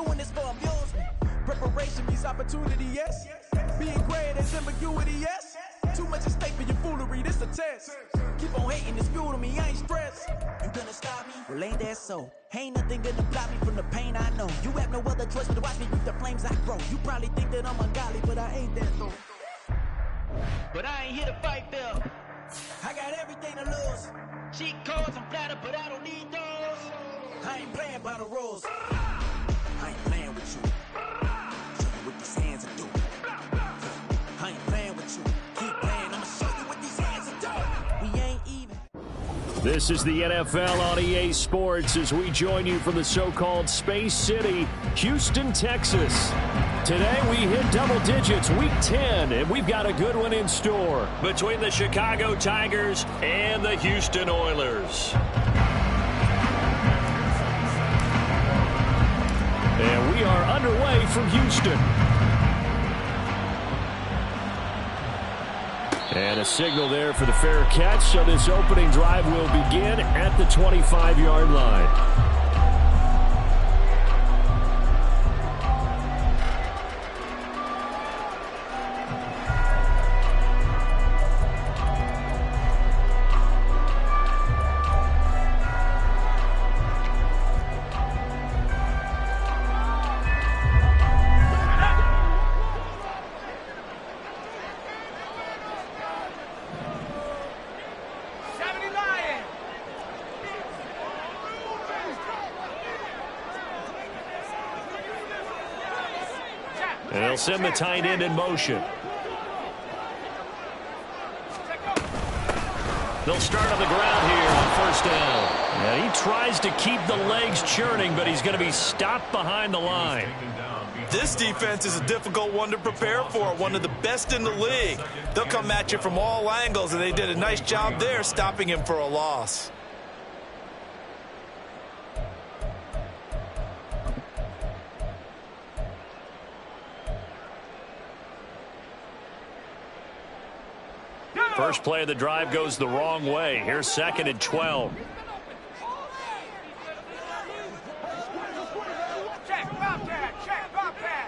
Doing this for amusement. Preparation means opportunity, yes. Being great is ambiguity, yes. Too much at stake for your foolery, this a test. Keep on hating, it's fuel to me, I ain't stressed. You gonna stop me? Well, ain't that so? Ain't nothing gonna block me from the pain I know. You have no other choice but to watch me reap the flames I grow. You probably think that I'm ungodly, but I ain't that though. But I ain't here to fight them. I got everything to lose. Cheat codes, I'm flattered, but I don't need those. I ain't playing by the rules. I ain't playing with you. Show you what these hands are doing. I ain't playing with you. Keep playing, I'ma show you what these hands are doing. We ain't even. This is the NFL on EA Sports as we join you from the so-called Space City, Houston, Texas. Today we hit double digits, week 10, and we've got a good one in store between the Chicago Tigers and the Houston Oilers. And we are underway from Houston. And a signal there for the fair catch, so this opening drive will begin at the 25-yard line. And they'll send the tight end in motion. They'll start on the ground here on first down. And he tries to keep the legs churning, but he's going to be stopped behind the line. This defense is a difficult one to prepare for, one of the best in the league. They'll come at you from all angles, and they did a nice job there stopping him for a loss. First play of the drive goes the wrong way. Here's 2nd and 12.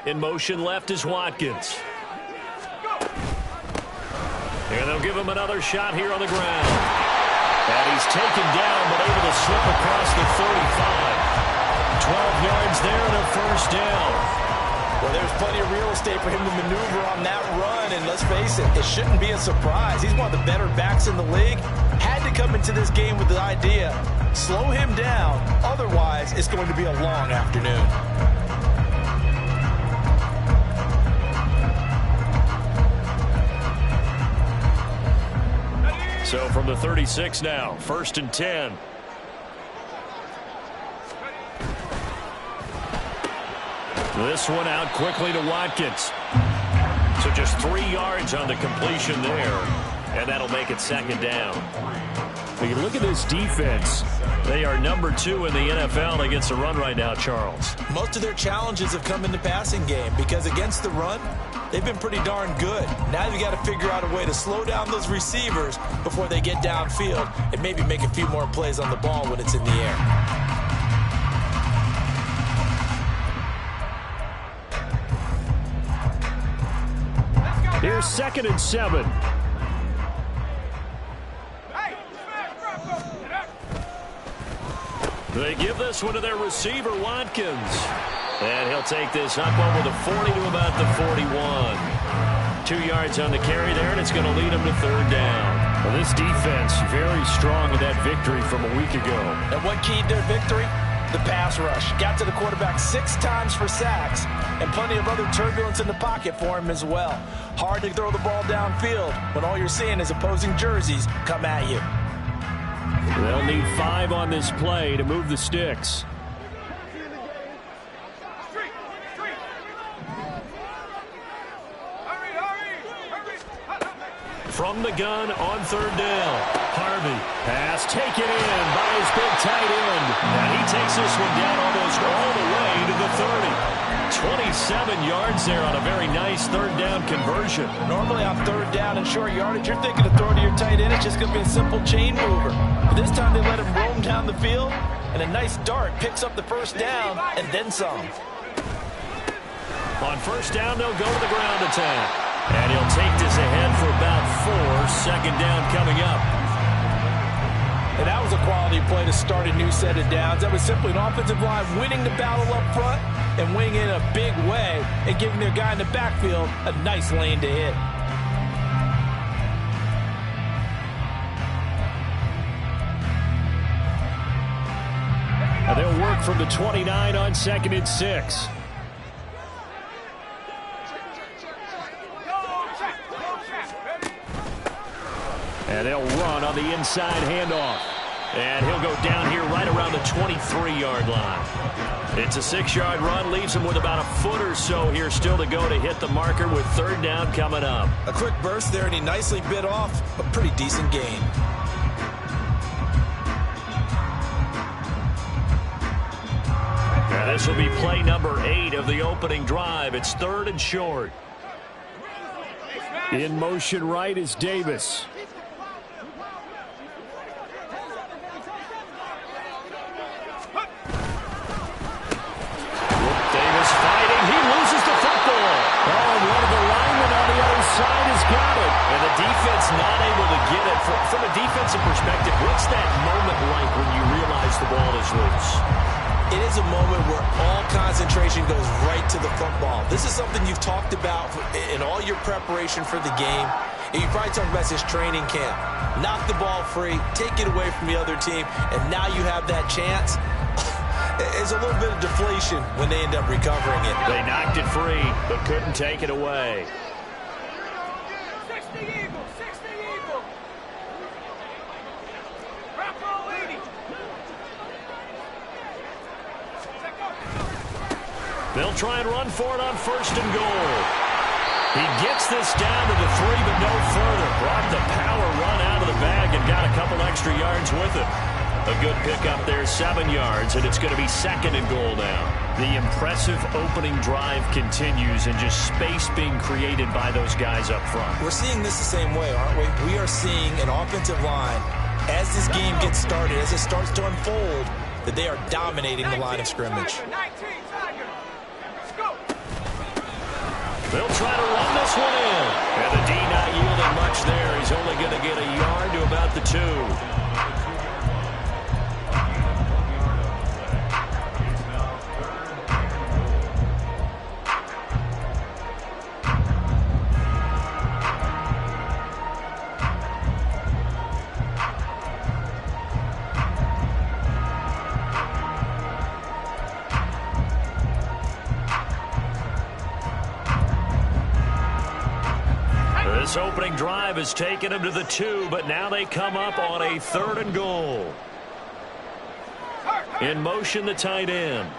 In motion left is Watkins. And they'll give him another shot here on the ground. And he's taken down but able to slip across the 35. 12 yards there and a first down. Well, there's plenty of real estate for him to maneuver on that run, and let's face it, it shouldn't be a surprise. He's one of the better backs in the league. Had to come into this game with the idea, slow him down, otherwise it's going to be a long afternoon. So from the 36 now, 1st and 10. This one out quickly to Watkins. So just 3 yards on the completion there. And that'll make it 2nd down. When you look at this defense, they are number 2 in the NFL against the run right now, Charles. Most of their challenges have come in the passing game because against the run, they've been pretty darn good. Now you've got to figure out a way to slow down those receivers before they get downfield and maybe make a few more plays on the ball when it's in the air. Here's 2nd and 7. They give this one to their receiver, Watkins. And he'll take this up over the 40 to about the 41. 2 yards on the carry there, and it's going to lead him to 3rd down. Well, this defense very strong with that victory from a week ago. And what keyed their victory? The pass rush. Got to the quarterback 6 times for sacks, and plenty of other turbulence in the pocket for him as well. Hard to throw the ball downfield when all you're seeing is opposing jerseys come at you. They'll need 5 on this play to move the sticks. From the gun on 3rd down. Harvey. Pass taken in by his big tight end. And he takes this one down almost all the way to the 30. 27 yards there on a very nice 3rd down conversion. Normally on 3rd down and short yardage, you're thinking to throw to your tight end. It's just going to be a simple chain mover. But this time they let him roam down the field, and a nice dart picks up the 1st down and then some. On first down, they'll go to the ground attack. And he'll take this ahead for about 4. Second down coming up. And that was a quality play to start a new set of downs. That was simply an offensive line winning the battle up front and winning in a big way and giving their guy in the backfield a nice lane to hit. And they'll work from the 29 on 2nd and 6. And they'll run on the inside handoff. And he'll go down here right around the 23-yard line. It's a 6-yard run, leaves him with about a foot or so here still to go to hit the marker with third down coming up. A quick burst there, and he nicely bit off a pretty decent gain. And this will be play number 8 of the opening drive. It's 3rd and short. In motion right is Davis. Not able to get it. From a defensive perspective, what's that moment like when you realize the ball is loose? It is a moment where all concentration goes right to the football. This is something you've talked about in all your preparation for the game. And you probably talked about this training camp. Knock the ball free, take it away from the other team, and now you have that chance. It's a little bit of deflation when they end up recovering it. They knocked it free, but couldn't take it away. They'll try and run for it on 1st and goal. He gets this down to the 3, but no further. Brought the power run out of the bag and got a couple extra yards with it. A good pickup there, 7 yards, and it's going to be 2nd and goal now. The impressive opening drive continues, and just space being created by those guys up front. We're seeing this the same way, aren't we? We are seeing an offensive line, as this game gets started, as it starts to unfold, that they are dominating the line of scrimmage. They'll try to run this one in. And the D not yielding much there. He's only going to get a yard to about the 2. This opening drive has taken them to the 2, but now they come up on a 3rd and goal. In motion, the tight end.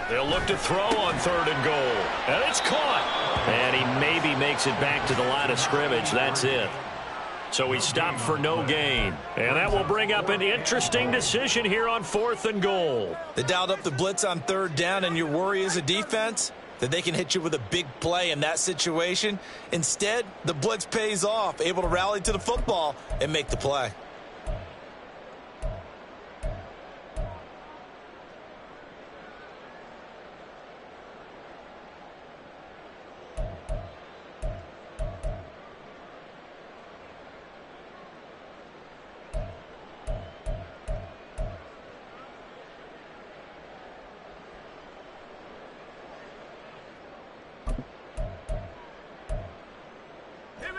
They'll look to throw on 3rd and goal. And it's caught. And he maybe makes it back to the line of scrimmage. That's it. So he stopped for no gain. And that will bring up an interesting decision here on 4th and goal. They dialed up the blitz on 3rd down, and your worry as a defense that they can hit you with a big play in that situation. Instead, the blitz pays off, able to rally to the football and make the play.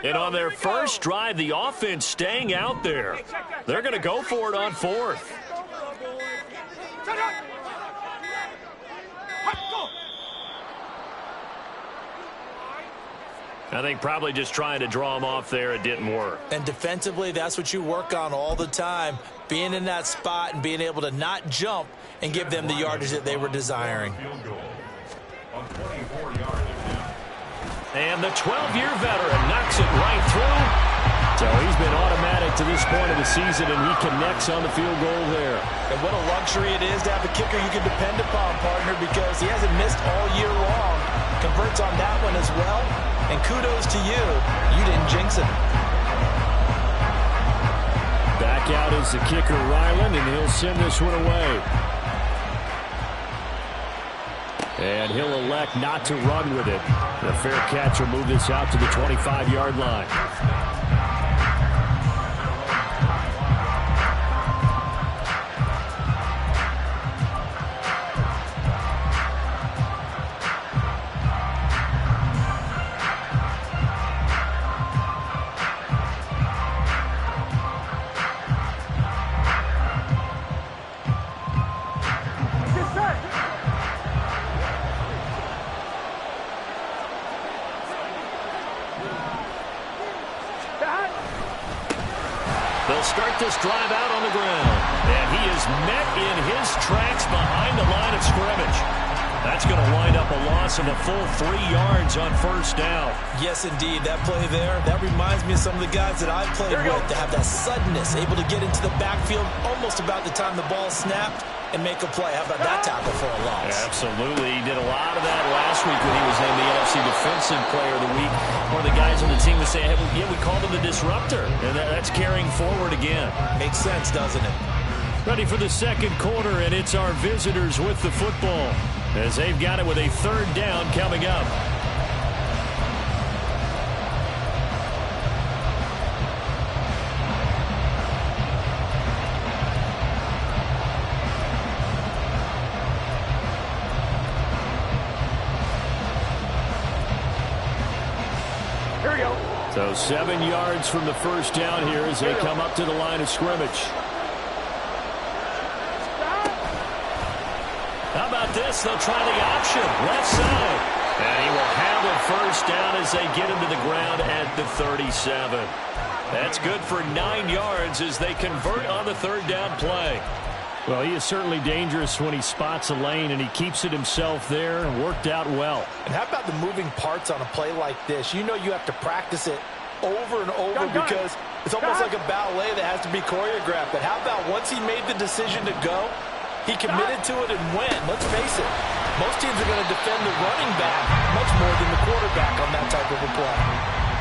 And on their first drive, the offense staying out there. They're going to go for it on 4th. I think probably just trying to draw them off there. It didn't work. And defensively, that's what you work on all the time. Being in that spot and being able to not jump and give them the yardage that they were desiring. And the 12-year veteran knocks it right through. So he's been automatic to this point of the season, and he connects on the field goal there. And what a luxury it is to have a kicker you can depend upon, partner, because he hasn't missed all year long. Converts on that one as well. And kudos to you. You didn't jinx it. Back out is the kicker, Ryland, and he'll send this one away. And he'll elect not to run with it. The fair catch will move this out to the 25-yard line. They'll start this drive out on the ground. And he is met in his tracks behind the line of scrimmage. That's going to wind up a loss of a full 3 yards on first down. Yes, indeed. That play there, that reminds me of some of the guys that I've played with to have that suddenness, able to get into the backfield almost about the time the ball snapped and make a play. How about that tackle for a loss? Yeah, absolutely. He did a lot of that last week when he was named the NFC Defensive Player of the Week. One of the guys on the team was saying, hey, yeah, we called him the disruptor. And that's carrying forward again. Makes sense, doesn't it? Ready for the second quarter, and it's our visitors with the football as they've got it with a third down coming up. So 7 yards from the first down here as they come up to the line of scrimmage. How about this? They'll try the option. Left side. And he will have a first down as they get him to the ground at the 37. That's good for 9 yards as they convert on the third down play. Well, he is certainly dangerous when he spots a lane, and he keeps it himself there and worked out well. And how about the moving parts on a play like this? You know you have to practice it over and over because it's almost like a ballet that has to be choreographed. But how about once he made the decision to go, he committed to it and went. Let's face it, most teams are going to defend the running back much more than the quarterback on that type of a play.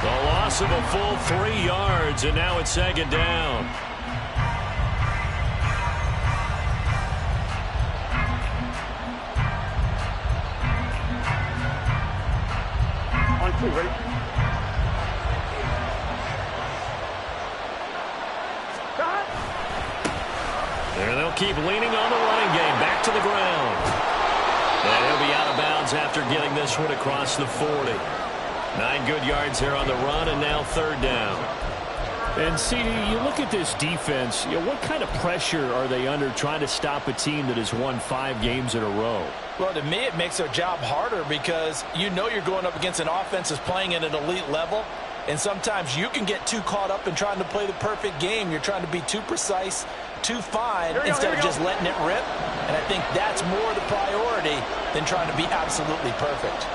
The loss of a full 3 yards, and now it's second down. Ready? There they'll keep leaning on the running game. Back to the ground. And he'll be out of bounds after getting this one across the 40. 9 good yards there on the run, and now third down. And, CD, you look at this defense, what kind of pressure are they under trying to stop a team that has won 5 games in a row? Well, to me, it makes their job harder because you know you're going up against an offense that's playing at an elite level, and sometimes you can get too caught up in trying to play the perfect game. You're trying to be too precise, too fine, instead of just letting it rip. And I think that's more the priority than trying to be absolutely perfect.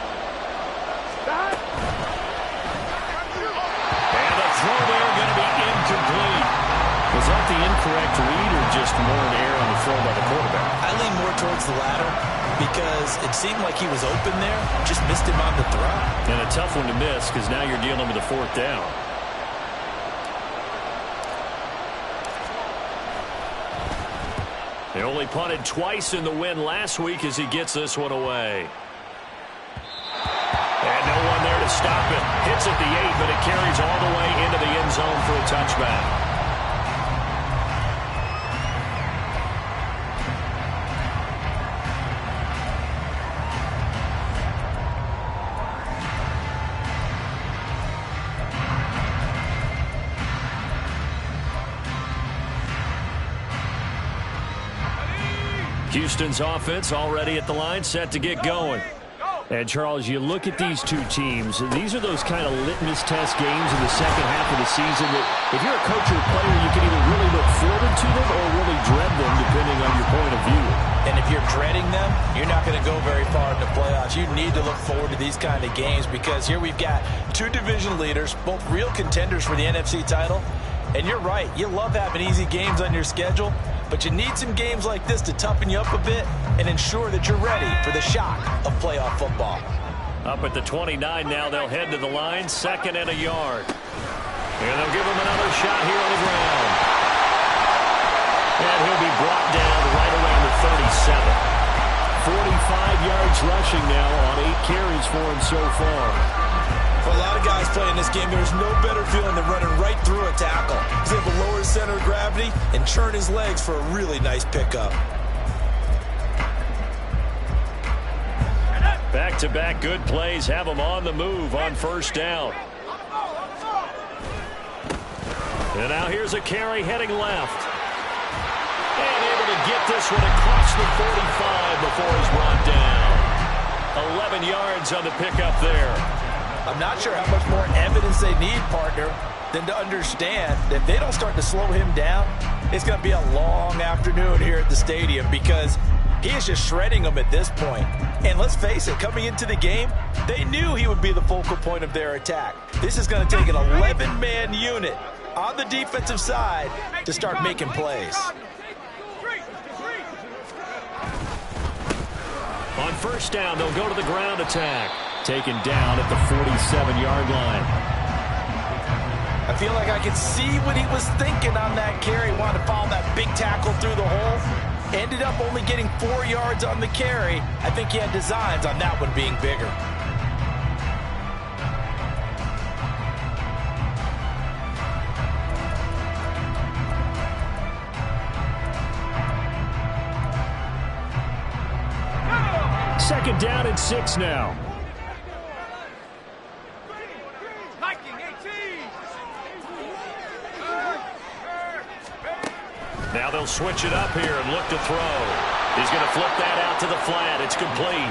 And the throw there going to be incomplete. Was that the incorrect read or just more an error on the throw by the quarterback? I lean more towards the latter because it seemed like he was open there, just missed him on the throw. And a tough one to miss because now you're dealing with a fourth down. They only punted twice in the win last week as he gets this one away. And no one there to stop it. Hits at the 8, but it carries all the way into the end zone for a touchback. Houston's offense already at the line, set to get going. And, Charles, you look at these two teams, these are those kind of litmus test games in the second half of the season that if you're a coach or a player, you can either really look forward to them or really dread them, depending on your point of view. And if you're dreading them, you're not going to go very far in the playoffs. You need to look forward to these kind of games because here we've got two division leaders, both real contenders for the NFC title. And you're right, you love having easy games on your schedule, but you need some games like this to toughen you up a bit and ensure that you're ready for the shock of playoff football. Up at the 29 now, they'll head to the line, 2nd and a yard. And they'll give him another shot here on the ground. And he'll be brought down right around the 37. 45 yards rushing now on 8 carries for him so far. For a lot of guys playing this game, there's no better feeling than running right through a tackle. He's able to lower his center of gravity and churn his legs for a really nice pickup. Back-to-back good plays have him on the move on first down. And now here's a carry heading left. And able to get this one across the 45 before he's brought down. 11 yards on the pickup there. I'm not sure how much more evidence they need, partner, than to understand that if they don't start to slow him down, it's going to be a long afternoon here at the stadium because he is just shredding them at this point. And let's face it, coming into the game, they knew he would be the focal point of their attack. This is going to take an 11-man unit on the defensive side to start making plays. On first down, they'll go to the ground attack. Taken down at the 47-yard line. I feel like I could see what he was thinking on that carry. Wanted to follow that big tackle through the hole. Ended up only getting 4 yards on the carry. I think he had designs on that one being bigger. Second down and 6 now. Now they'll switch it up here and look to throw. He's going to flip that out to the flat. It's complete.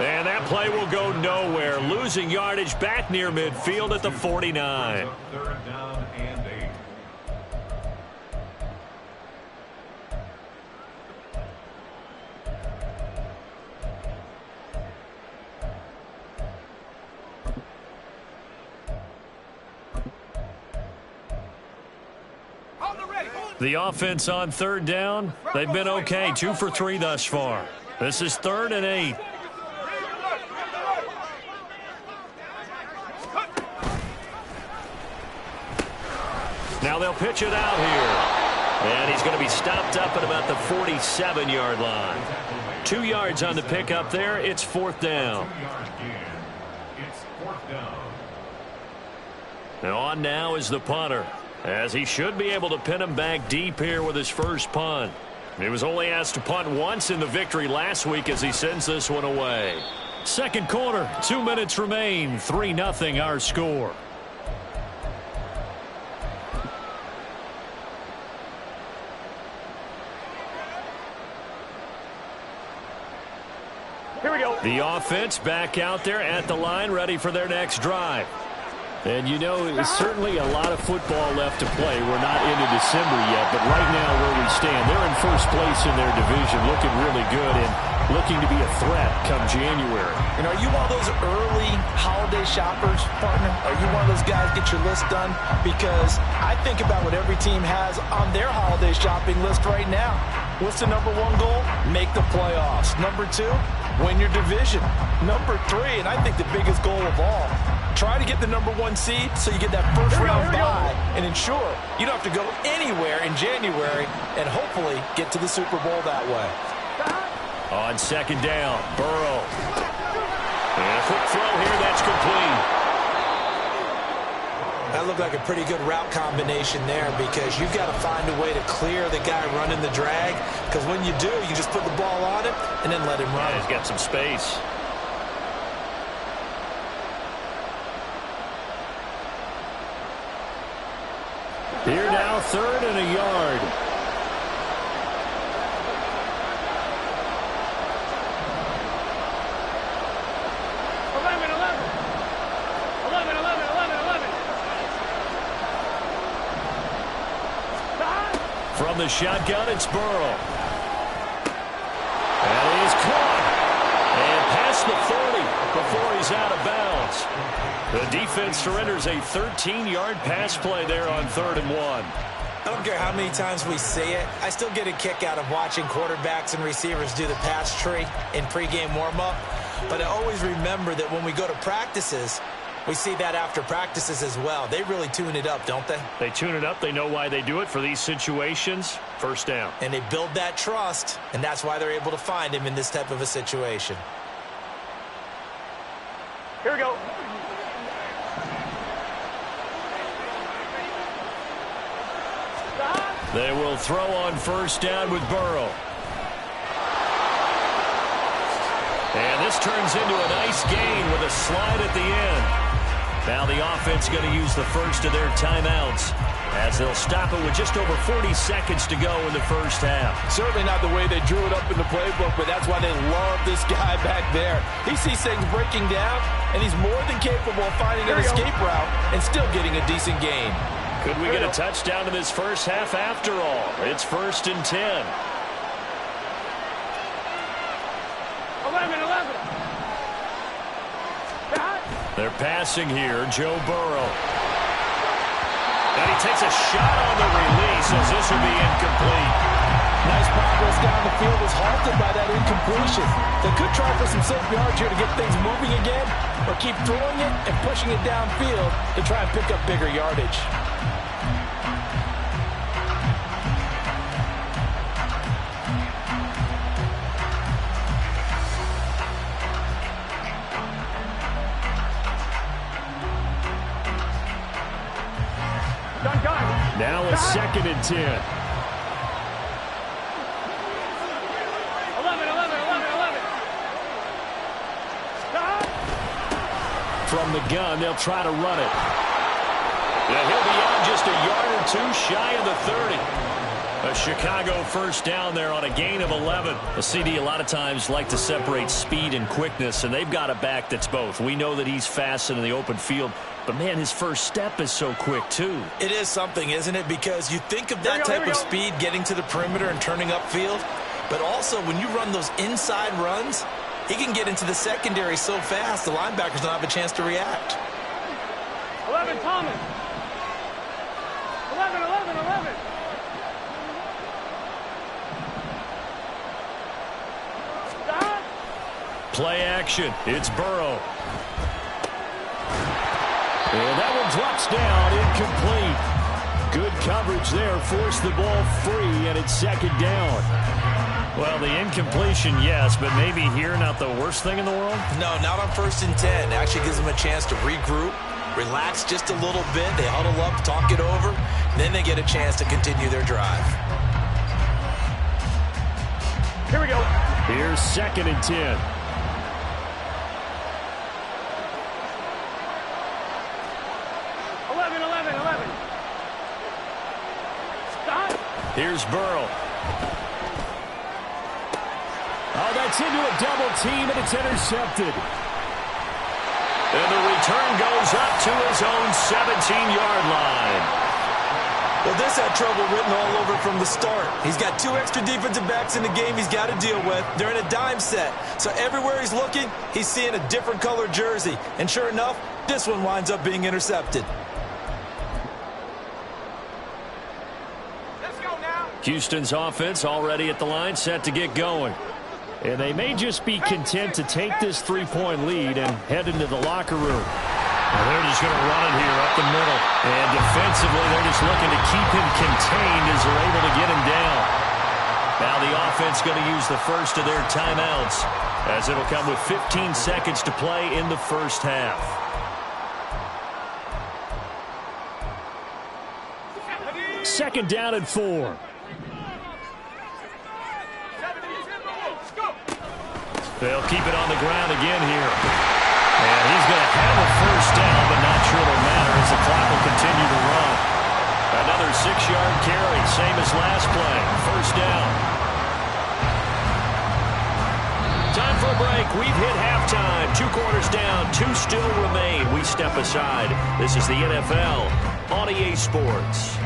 And that play will go nowhere. Losing yardage back near midfield at the 49. Third down and 8. The offense on third down, they've been okay. 2 for 3 thus far. This is 3rd and 8. Now they'll pitch it out here. And he's going to be stopped up at about the 47-yard line. 2 yards on the pickup there. It's 4th down. Now on now is the punter, as he should be able to pin him back deep here with his first punt. He was only asked to punt once in the victory last week as he sends this one away. Second quarter, 2 minutes remain. 3-0 our score. Here we go. The offense back out there at the line, ready for their next drive. And, you know, certainly a lot of football left to play. We're not into December yet, but right now where we stand, they're in first place in their division, looking really good and looking to be a threat come January. And are you one of those early holiday shoppers, partner? Are you one of those guys get your list done? Because I think about what every team has on their holiday shopping list right now. What's the number 1 goal? Make the playoffs. Number 2, win your division. Number 3, and I think the biggest goal of all, try to get the number 1 seed so you get that first round bye and ensure you don't have to go anywhere in January and hopefully get to the Super Bowl that way. On second down, Burrow. And a quick throw here, that's complete. That looked like a pretty good route combination there because you've got to find a way to clear the guy running the drag, because when you do, you just put the ball on him and then let him run. Yeah, he's got some space. Here now, 3rd and a yard. From the shotgun, it's Burrow. And he's caught. And past the 30 before he's out of bounds. The defense surrenders a 13-yard pass play there on 3rd and 1. I don't care how many times we say it, I still get a kick out of watching quarterbacks and receivers do the pass tree in pregame warm-up. But I always remember that when we go to practices, We see that after practices as well. They really tune it up, don't they? They tune it up. They know why they do it for these situations. First down. And they build that trust, and that's why they're able to find him in this type of a situation. Here we go. They will throw on first down with Burrow. And this turns into a nice gain with a slide at the end. Now the offense going to use the first of their timeouts as they'll stop it with just over 40 seconds to go in the first half. Certainly not the way they drew it up in the playbook, but that's why they love this guy back there. He sees things breaking down, and he's more than capable of finding an escape route and still getting a decent gain. Could we get a touchdown in this first half after all? It's 1st and 10. 11. They're passing here, Joe Burrow. And he takes a shot on the release as this will be incomplete. Nice progress down the field was halted by that incompletion. They could try for some safe yards here to get things moving again, or keep throwing it and pushing it downfield to try and pick up bigger yardage. Now it's 2nd and 10. 11. From the gun, they'll try to run it. Yeah, he'll be on just a yard or two shy of the 30. A Chicago first down there on a gain of 11. The CD a lot of times like to separate speed and quickness, and they've got a back that's both. We know that he's fast in the open field, but, man, his first step is so quick, too. It is something, isn't it? Because you think of that type of speed getting to the perimeter and turning upfield, but also when you run those inside runs, he can get into the secondary so fast the linebackers don't have a chance to react. 11, Thomas. 11. Play action. It's Burrow. And that one drops down, incomplete. Good coverage there, forced the ball free, and it's 2nd down. Well, the incompletion, yes, but maybe here not the worst thing in the world? No, not on 1st and 10. Actually gives them a chance to regroup, relax just a little bit. They huddle up, talk it over, then they get a chance to continue their drive. Here we go. Here's 2nd and 10. Here's Burrow. Oh, that's into a double team, and it's intercepted. And the return goes up to his own 17-yard line. Well, this had trouble written all over from the start. He's got 2 extra defensive backs in the game he's got to deal with. They're in a dime set. So everywhere he's looking, he's seeing a different color jersey. And sure enough, this one winds up being intercepted. Houston's offense already at the line, set to get going. And they may just be content to take this 3-point lead and head into the locker room. Well, they're just going to run it here up the middle. And defensively, they're just looking to keep him contained as they're able to get him down. Now the offense going to use the first of their timeouts as it'll come with 15 seconds to play in the first half. Second down and 4. They'll keep it on the ground again here. And he's going to have a first down, but not sure it'll matter as the clock will continue to run. Another 6-yard carry, same as last play. First down. Time for a break. We've hit halftime. 2 quarters down, 2 still remain. We step aside. This is the NFL on EA Sports.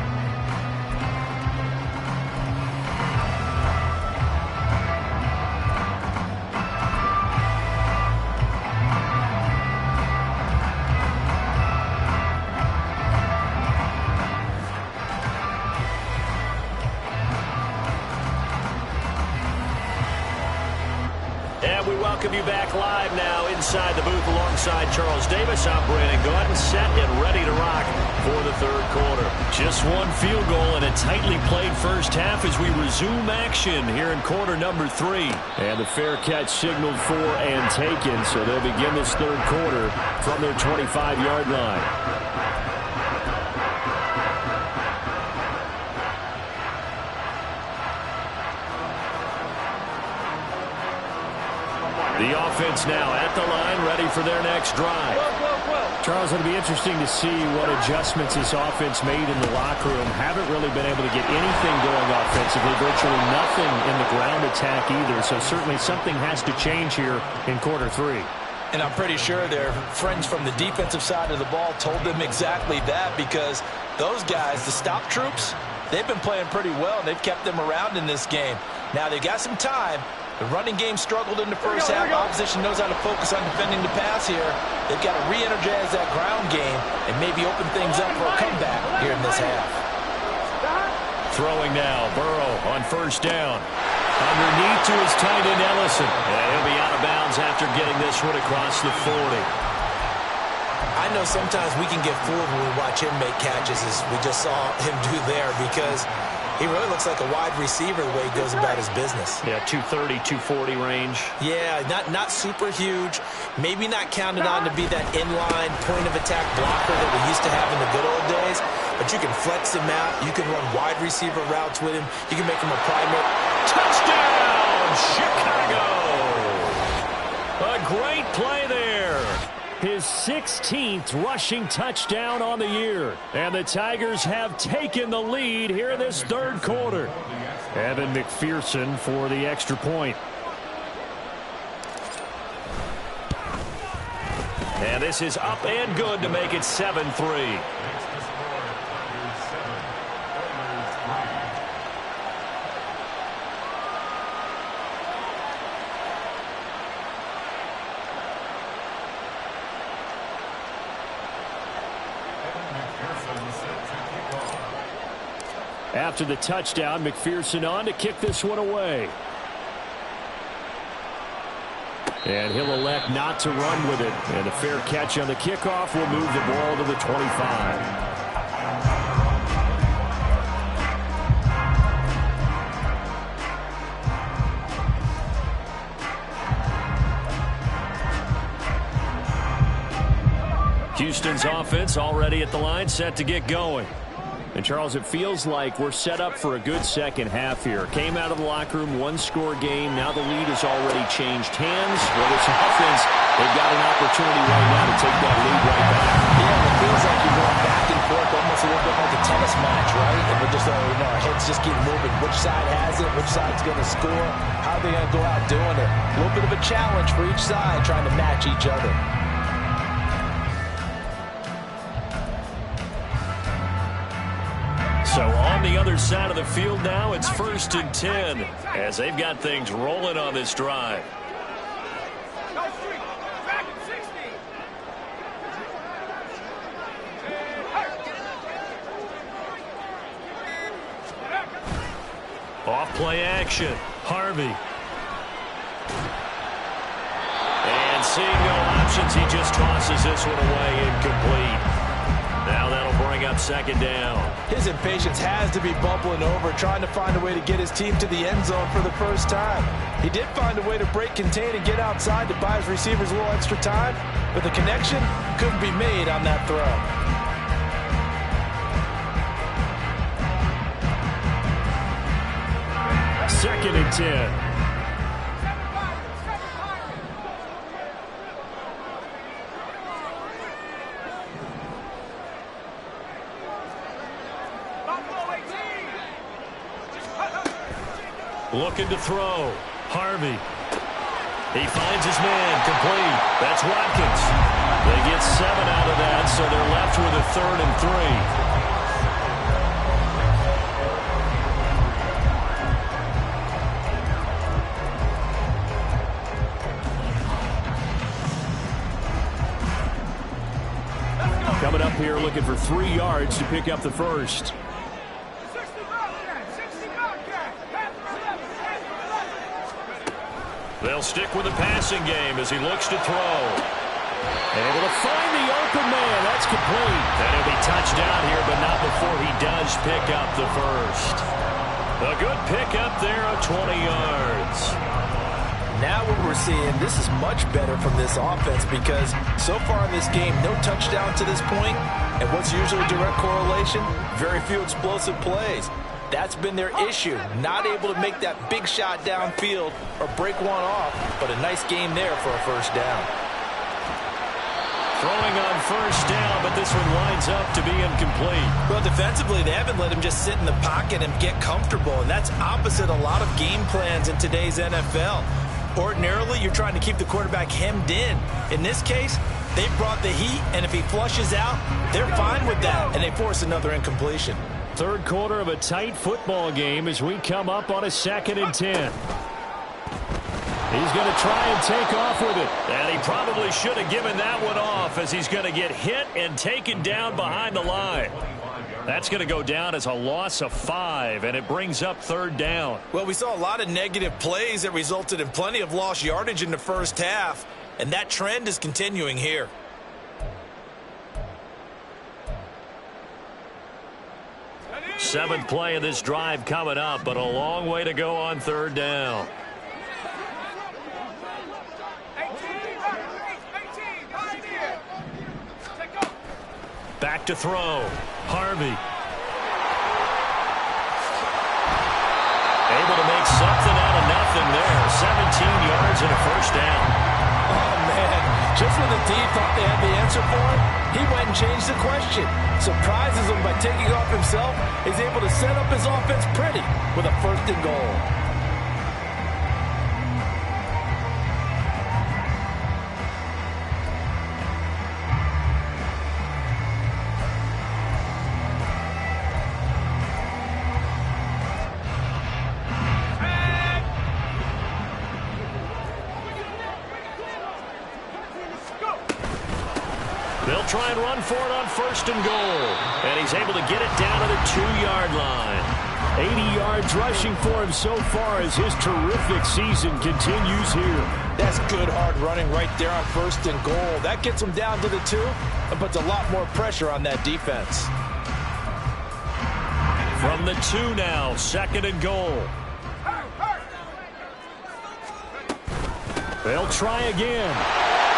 And we welcome you back live now inside the booth alongside Charles Davis. I'm Brandon Gaudin, set and ready to rock for the third quarter. Just one field goal and a tightly played first half as we resume action here in quarter number 3. And the fair catch signaled for and taken, so they'll begin this third quarter from their 25-yard line. The offense now at the line, ready for their next drive. Charles, it'll be interesting to see what adjustments this offense made in the locker room. Haven't really been able to get anything going offensively, virtually nothing in the ground attack either. So certainly something has to change here in quarter 3. And I'm pretty sure their friends from the defensive side of the ball told them exactly that, because those guys, the stop troops, they've been playing pretty well, and they've kept them around in this game. Now they got some time. The running game struggled in the first half. Opposition knows how to focus on defending the pass here. They've got to re-energize that ground game and maybe open things up for a comeback here in this half. Throwing now, Burrow on first down. Underneath to his tight end, Ellison. And he'll be out of bounds after getting this one across the 40. I know sometimes we can get fooled when we watch him make catches, as we just saw him do there, because he really looks like a wide receiver the way he goes about his business. Yeah, 230, 240 range. Yeah, not super huge. Maybe not counted on to be that inline point-of-attack blocker that we used to have in the good old days. But you can flex him out. You can run wide receiver routes with him. You can make him a primary. Touchdown, Chicago! A great play there. His 16th rushing touchdown on the year. And the Tigers have taken the lead here in this third quarter. Evan McPherson for the extra point. And this is up and good to make it 7-3. After the touchdown, McPherson on to kick this one away. And he'll elect not to run with it. And a fair catch on the kickoff will move the ball to the 25. Houston's offense already at the line, set to get going. And, Charles, it feels like we're set up for a good second half here. Came out of the locker room, one-score game. Now the lead has already changed hands. Well, this offense, they've got an opportunity right now to take that lead right back. Yeah, it feels like you're going back and forth, almost a little bit like a tennis match, right? And we're just, our heads just keep moving. Which side has it? Which side's going to score? How are they going to go out doing it? A little bit of a challenge for each side, trying to match each other. So on the other side of the field now, it's 1st and 10 as they've got things rolling on this drive. Off play action, Harvey. And seeing no options, he just tosses this one away, incomplete. Now that'll bring up second down. His impatience has to be bubbling over, trying to find a way to get his team to the end zone for the first time. He did find a way to break contain and get outside to buy his receivers a little extra time, but the connection couldn't be made on that throw. Second and 10. Looking to throw. Harvey. He finds his man. Complete. That's Watkins. They get 7 out of that, so they're left with a 3rd and 3. Coming up here looking for 3 yards to pick up the first. They'll stick with the passing game as he looks to throw. Able to find the open man. That's complete. And he'll be touchdown here, but not before he does pick up the first. A good pickup there of 20 yards. Now what we're seeing, this is much better from this offense because so far in this game, no touchdown to this point. And what's usually a direct correlation? Very few explosive plays. That's been their issue. Not able to make that big shot downfield or break one off, but a nice game there for a first down. Throwing on first down, but this one winds up to be incomplete. Well, defensively, they haven't let him just sit in the pocket and get comfortable, and that's opposite a lot of game plans in today's NFL. Ordinarily, you're trying to keep the quarterback hemmed in. In this case, they brought the heat, and if he flushes out, they're fine with that, and they force another incompletion. Third quarter of a tight football game as we come up on a 2nd and 10. He's going to try and take off with it. And he probably should have given that one off as he's going to get hit and taken down behind the line. That's going to go down as a loss of 5, and it brings up 3rd down. Well, we saw a lot of negative plays that resulted in plenty of lost yardage in the first half, and that trend is continuing here. Seventh play of this drive coming up, but a long way to go on 3rd down. Back to throw. Harvey. Able to make something out of nothing there. 17 yards and a first down. Oh, man. Just when the team thought they had the answer for it, he went and changed the question. Surprises him by taking off himself. He's able to set up his offense pretty with a 1st and goal. They'll try and run for it on 1st and goal. And he's able to get it down to the 2-yard line. 80 yards rushing for him so far as his terrific season continues here. That's good hard running right there on 1st and goal. That gets him down to the 2 and puts a lot more pressure on that defense. From the 2 now, 2nd and goal. They'll try again.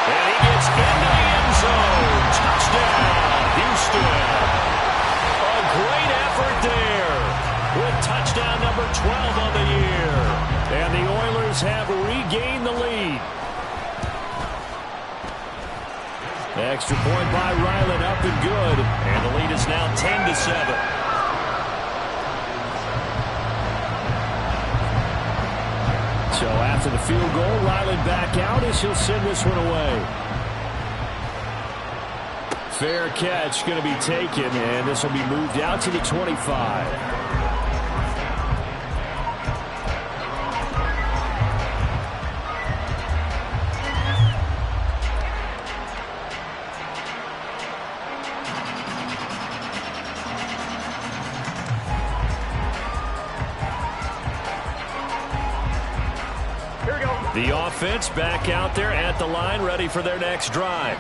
And he gets into the end zone. Touchdown, Houston. A great effort there with touchdown number 12 on the year. And the Oilers have regained the lead. Extra point by Ryland, up and good. And the lead is now 10-7. So after the field goal, Ryland back out as he'll send this one away. Fair catch going to be taken, and this will be moved out to the 25. The offense back out there at the line, ready for their next drive.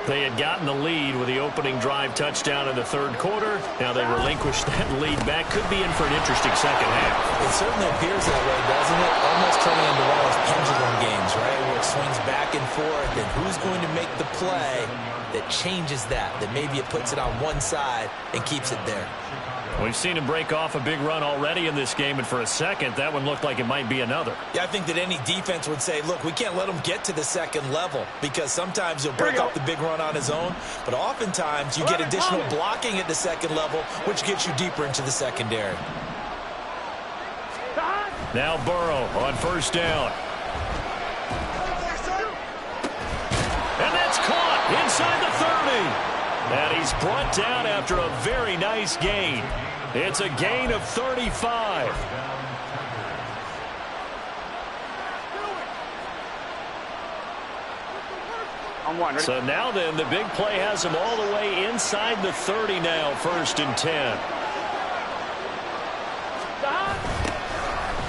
They had gotten the lead with the opening drive touchdown in the 3rd quarter. Now they relinquished that lead back. Could be in for an interesting second half. It certainly appears that way, doesn't it? Almost turning into one of those pendulum games, right, where it swings back and forth, and who's going to make the play that changes that maybe it puts it on one side and keeps it there. We've seen him break off a big run already in this game, and for a second, that one looked like it might be another. Yeah, I think that any defense would say, look, we can't let him get to the 2nd level because sometimes he'll break off the big run on his own, but oftentimes you get additional blocking at the 2nd level, which gets you deeper into the secondary. Now Burrow on 1st down. And that's caught inside the 30. And he's brought down after a very nice gain. It's a gain of 35. So now then, the big play has him all the way inside the 30 now, 1st and 10.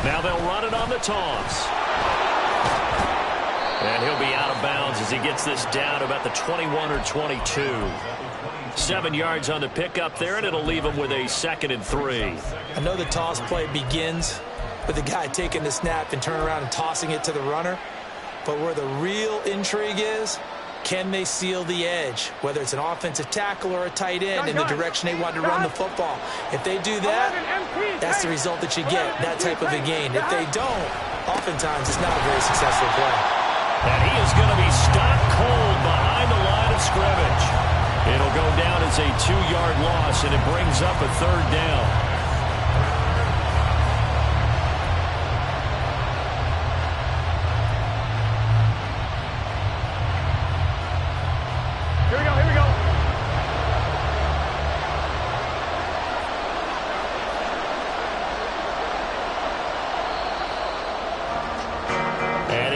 Now they'll run it on the toss. And he'll be out of bounds as he gets this down to about the 21 or 22. 7 yards on the pickup there, and it'll leave him with a 2nd and 3. I know the toss play begins with the guy taking the snap and turning around and tossing it to the runner. But where the real intrigue is, can they seal the edge, whether it's an offensive tackle or a tight end in the direction they want to run the football? If they do that, that's the result that you get, that type of a gain. If they don't, oftentimes it's not a very successful play. And he is going to be stopped cold behind the line of scrimmage. It'll go down as a 2-yard loss, and it brings up a 3rd down.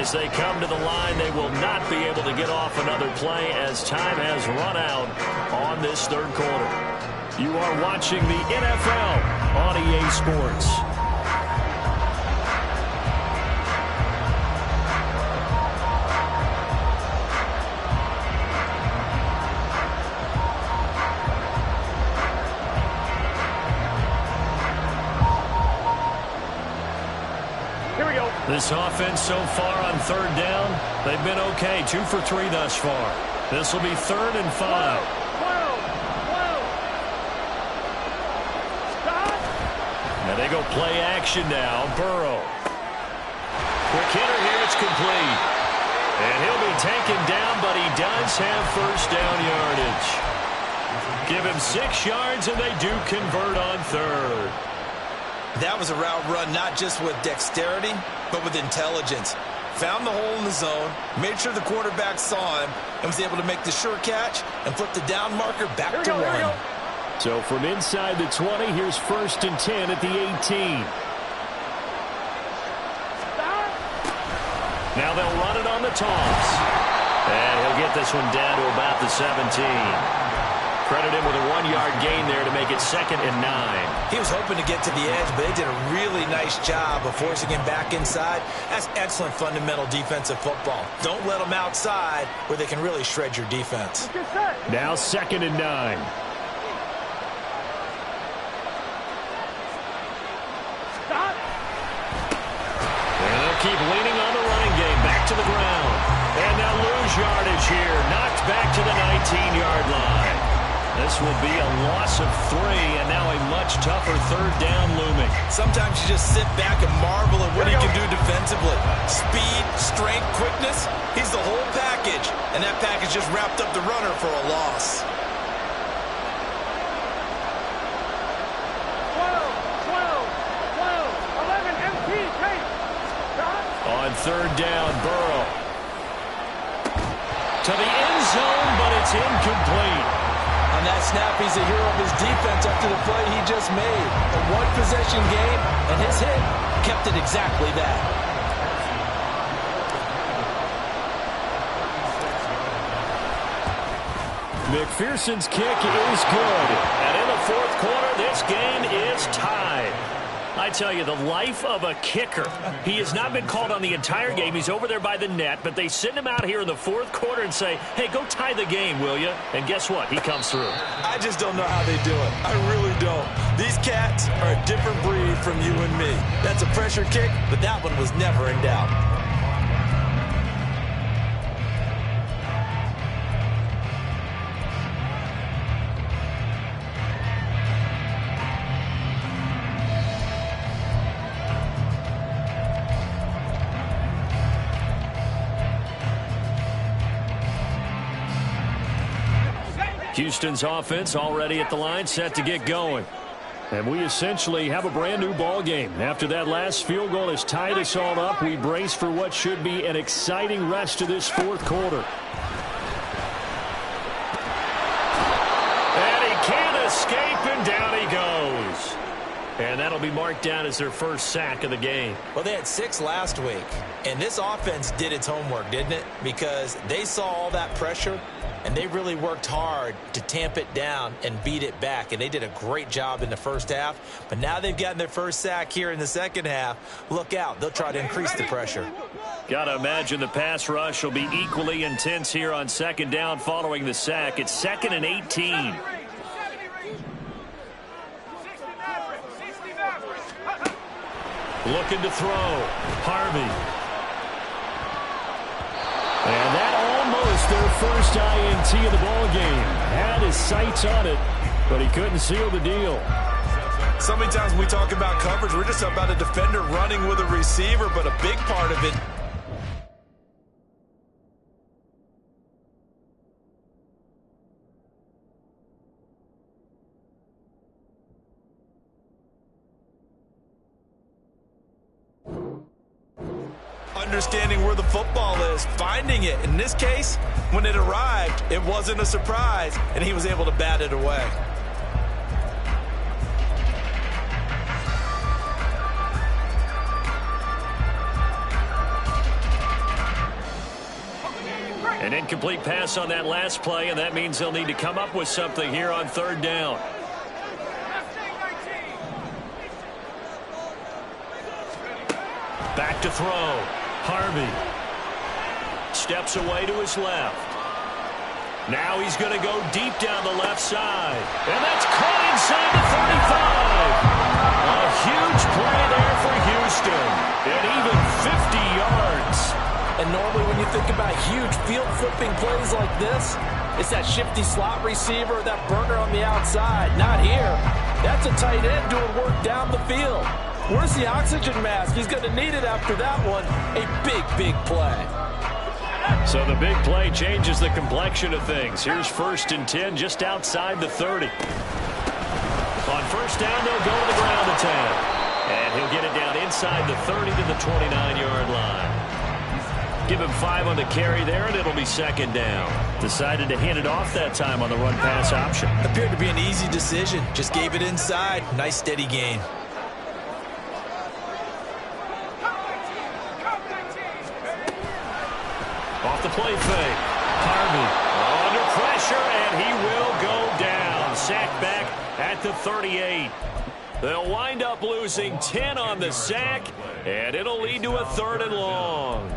As they come to the line, they will not be able to get off another play as time has run out on this 3rd quarter. You are watching the NFL on EA Sports. This offense so far on 3rd down, they've been okay. 2 for 3 thus far. This will be 3rd and 5. Now they go play action now. Burrow. Quick hitter here. It's complete. And he'll be taken down, but he does have 1st down yardage. Give him 6 yards, and they do convert on 3rd. That was a route run not just with dexterity, but with intelligence. Found the hole in the zone, made sure the quarterback saw him, and was able to make the sure catch and flip the down marker back to 1. So from inside the 20, here's 1st and 10 at the 18. Now they'll run it on the toss. And he'll get this one down to about the 17. Credit him with a 1-yard gain there to make it 2nd and 9. He was hoping to get to the edge, but they did a really nice job of forcing him back inside. That's excellent fundamental defensive football. Don't let them outside where they can really shred your defense. Now 2nd and 9. And they'll keep leaning on the running game. Back to the ground. And they'll lose yardage here. Knocked back to the 19-yard line. This will be a loss of 3, and now a much tougher 3rd down looming. Sometimes you just sit back and marvel at what he can do defensively. Speed, strength, quickness, he's the whole package. And that package just wrapped up the runner for a loss. 11, MP, take. On 3rd down, Burrow. To the end zone, but it's incomplete. On that snap, he's a hero of his defense after the play he just made. A one-possession game, and his hit kept it exactly that. McPherson's kick is good. And in the 4th quarter, this game is tied. I tell you, the life of a kicker. He has not been called on the entire game. He's over there by the net, but they send him out here in the 4th quarter and say, hey, go tie the game, will you? And guess what? He comes through. I just don't know how they do it. I really don't. These cats are a different breed from you and me. That's a pressure kick, but that one was never in doubt. Houston's offense already at the line, set to get going. And we essentially have a brand new ball game. After that last field goal has tied us all up, we brace for what should be an exciting rest to this 4th quarter. And he can't escape, and down he goes. And that'll be marked down as their 1st sack of the game. Well, they had 6 last week, and this offense did its homework, didn't it? Because they saw all that pressure, and they really worked hard to tamp it down and beat it back. And they did a great job in the 1st half. But now they've gotten their 1st sack here in the 2nd half. Look out. They'll try to increase the pressure. Got to imagine the pass rush will be equally intense here on second down following the sack. It's 2nd and 18. Looking to throw. Harvey. And that almost their first INT of the ball game. Had his sights on it, but he couldn't seal the deal. So many times when we talk about coverage, we're just about a defender running with a receiver, but a big part of it. Understanding where the football is, finding it. In this case, when it arrived, it wasn't a surprise, and he was able to bat it away. An incomplete pass on that last play, and that means they'll need to come up with something here on third down. Back to throw. Harvey steps away to his left. Now he's going to go deep down the left side. And that's caught inside the 35. A huge play there for Houston. And even 50 yards. And normally when you think about huge field flipping plays like this, it's that shifty slot receiver, that burner on the outside. Not here. That's a tight end doing work down the field. Where's the oxygen mask? He's going to need it after that one. A big, big play. So the big play changes the complexion of things. Here's 1st and 10 just outside the 30. On first down, they'll go to the ground attack. And he'll get it down inside the 30 to the 29-yard line. Give him 5 on the carry there, and it'll be 2nd down. Decided to hand it off that time on the run-pass option. Appeared to be an easy decision. Just gave it inside. Nice, steady gain. Off the play fake. Harvey under pressure, and he will go down. Sacked back at the 38. They'll wind up losing 10 on the sack, and it'll lead to a 3rd and long.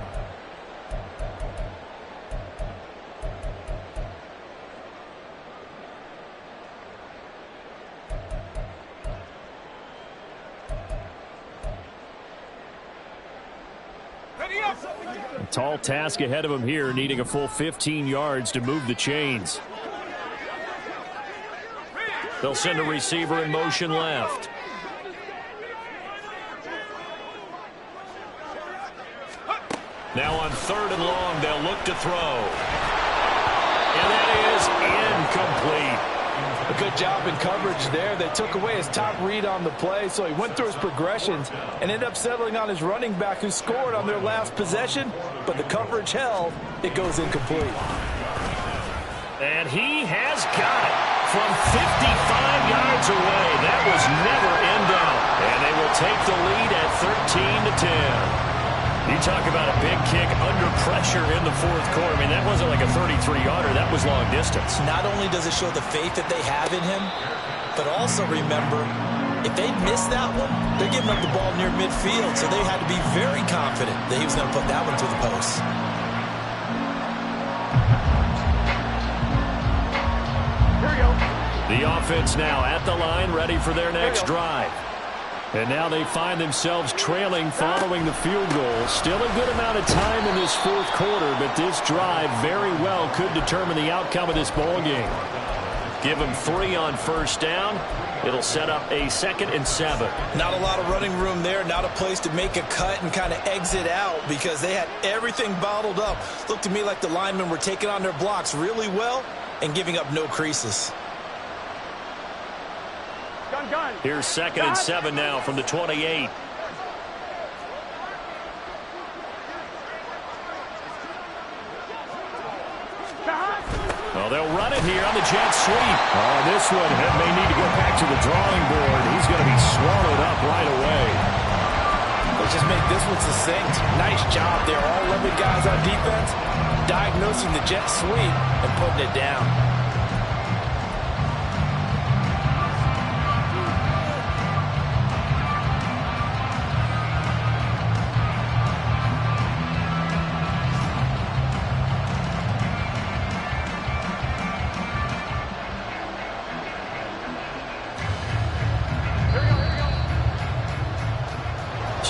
A tall task ahead of him here, needing a full 15 yards to move the chains. They'll send a receiver in motion left. Now on 3rd and long, they'll look to throw. And that is incomplete. A good job in coverage there. They took away his top read on the play, so he went through his progressions and ended up settling on his running back who scored on their last possession, but the coverage held. It goes incomplete. And he has got it from 55 yards away. That was never in doubt. And they will take the lead at 13-10. You talk about a big kick under pressure in the 4th quarter. I mean, that wasn't like a 33-yarder. That was long distance. Not only does it show the faith that they have in him, but also remember, if they miss that one, they're giving up the ball near midfield, so they had to be very confident that he was going to put that one through the post. Here we go. The offense now at the line, ready for their next drive. And now they find themselves trailing following the field goal. Still a good amount of time in this 4th quarter, but this drive very well could determine the outcome of this ball game. Give them 3 on first down. It'll set up a 2nd and 7. Not a lot of running room there. Not a place to make a cut and kind of exit out because they had everything bottled up. Looked to me like the linemen were taking on their blocks really well and giving up no creases. Gun. Here's 2nd and 7 now from the 28. Well, they'll run it here on the jet sweep. Oh, this one may need to go back to the drawing board. He's going to be swallowed up right away. Let's just make this one succinct. Nice job there. All 11 guys on defense diagnosing the jet sweep and putting it down.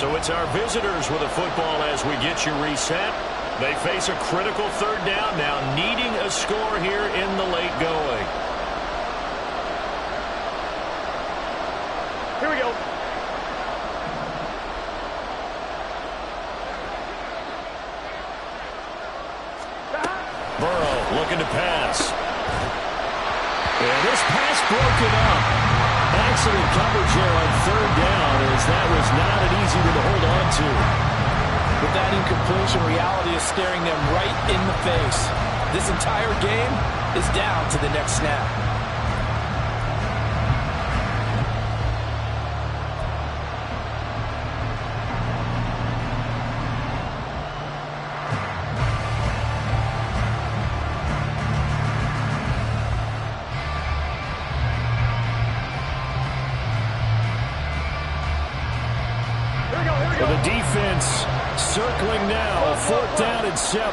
So it's our visitors with a football as we get you reset. They face a critical third down now, needing a score here in the late going. Here we go. Burrow looking to pass. And this pass broken up. Excellent coverage here on third down, as that was not an easy one to hold on to. With that incompletion, reality is staring them right in the face. This entire game is down to the next snap. For the defense, circling now, 4th down and 7.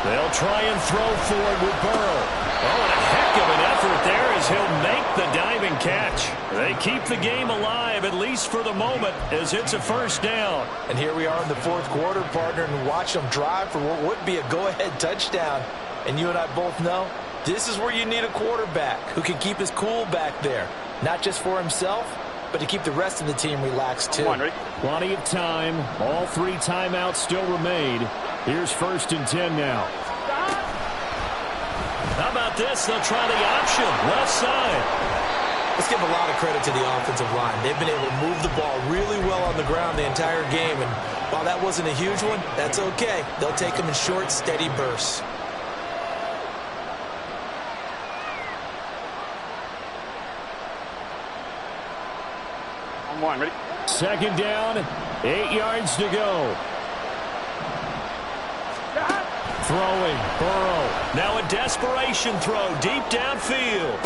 They'll try and throw for it with Burrow. Oh, and a heck of an effort there as he'll make the diving catch. They keep the game alive, at least for the moment, as it's a 1st down. And here we are in the 4th quarter, partner, and watch them drive for what would be a go-ahead touchdown. And you and I both know this is where you need a quarterback who can keep his cool back there. Not just for himself, but to keep the rest of the team relaxed, too. Plenty of time. All 3 timeouts still remain. Here's 1st and 10 now. How about this? They'll try the option. Left side. Let's give a lot of credit to the offensive line. They've been able to move the ball really well on the ground the entire game. And while that wasn't a huge one, that's okay. They'll take them in short, steady bursts. Ready? 2nd down, 8 yards to go. Throwing, Burrow. Now a desperation throw deep downfield.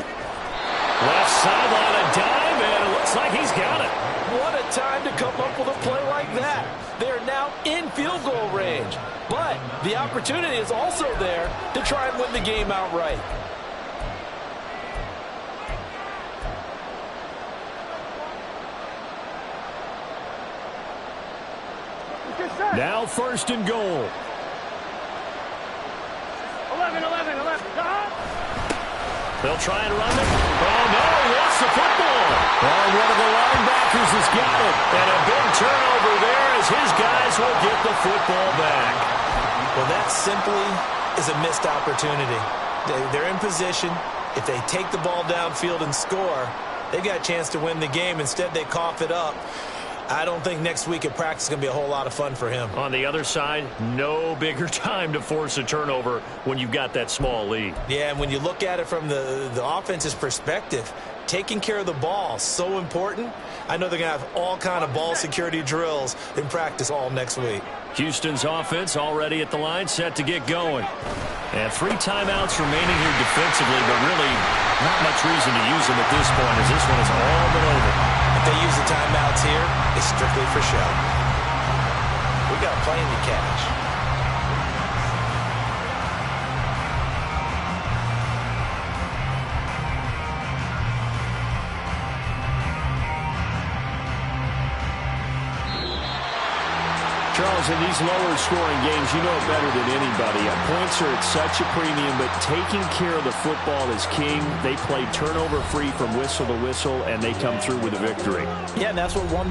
Left sideline, a dive, and it looks like he's got it. What a time to come up with a play like that. They're now in field goal range. But the opportunity is also there to try and win the game outright. Now 1st and goal. 11. They'll try and run it. Oh, no, he lost the football. Oh, one of the linebackers has got it. And a big turnover there as his guys will get the football back. Well, that simply is a missed opportunity. They're in position. If they take the ball downfield and score, they've got a chance to win the game. Instead, they cough it up. I don't think next week at practice is going to be a whole lot of fun for him. On the other side, no bigger time to force a turnover when you've got that small lead. Yeah, and when you look at it from the offense's perspective, taking care of the ball is so important. I know they're going to have all kind of ball security drills in practice all next week. Houston's offense already at the line, set to get going. And 3 timeouts remaining here defensively, but really not much reason to use them at this point as this one is all but over. If they use the timeouts here, it's strictly for show. We got plenty to catch. Charles, in these lower-scoring games, you know it better than anybody. Points are at such a premium, but taking care of the football is king. They play turnover-free from whistle to whistle, and they come through with a victory. Yeah, and that's what one